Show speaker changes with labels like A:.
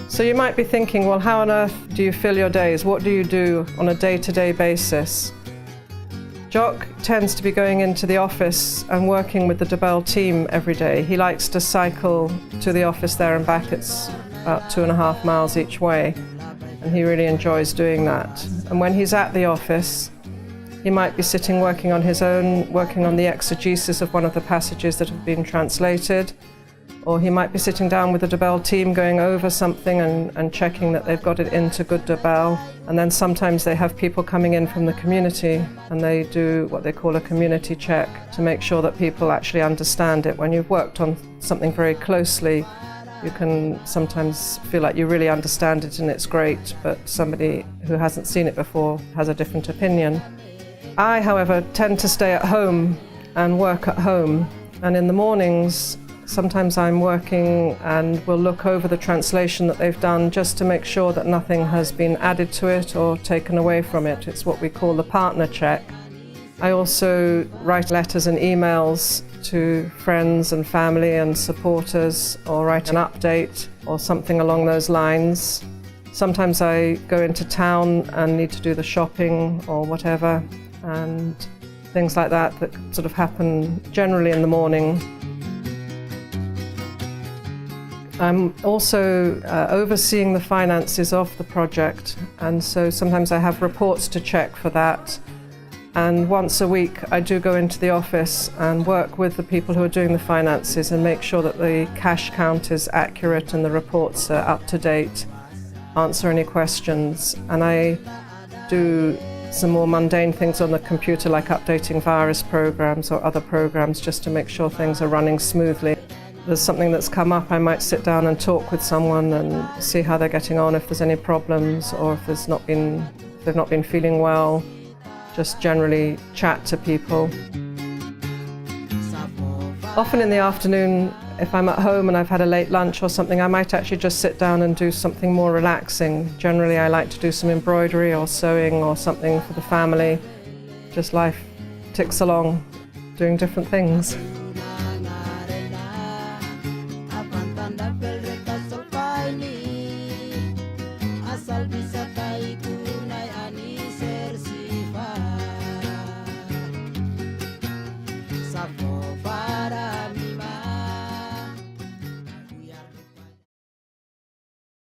A: So you might be thinking, well, how on earth do you fill your days? What do you do on a day-to-day basis? Jock tends to be going into the office and working with the Debel team every day. He likes to cycle to the office there and back. It's about 2.5 miles each way, and he really enjoys doing that. And when he's at the office, he might be sitting working on his own, working on the exegesis of one of the passages that have been translated, or he might be sitting down with the Debel team going over something and checking that they've got it into good Debel. And then sometimes they have people coming in from the community and they do what they call a community check to make sure that people actually understand it. When you've worked on something very closely, you can sometimes feel like you really understand it and it's great, but somebody who hasn't seen it before has a different opinion. I, however, tend to stay at home and work at home, and in the mornings sometimes I'm working and will look over the translation that they've done just to make sure that nothing has been added to it or taken away from it. It's what we call the partner check. I also write letters and emails to friends and family and supporters, or write an update or something along those lines. Sometimes I go into town and need to do the shopping or whatever, and things like that that sort of happen generally in the morning. I'm also overseeing the finances of the project, and so sometimes I have reports to check for that. And once a week I do go into the office and work with the people who are doing the finances and make sure that the cash count is accurate and the reports are up to date, answer any questions. And I do some more mundane things on the computer, like updating virus programs or other programs, just to make sure things are running smoothly. There's something that's come up, I might sit down and talk with someone and see how they're getting on, if there's any problems, or if they've not been feeling well. Just generally chat to people. Often in the afternoon, if I'm at home and I've had a late lunch or something, I might actually just sit down and do something more relaxing. Generally, I like to do some embroidery or sewing or something for the family. Just life ticks along, doing different things.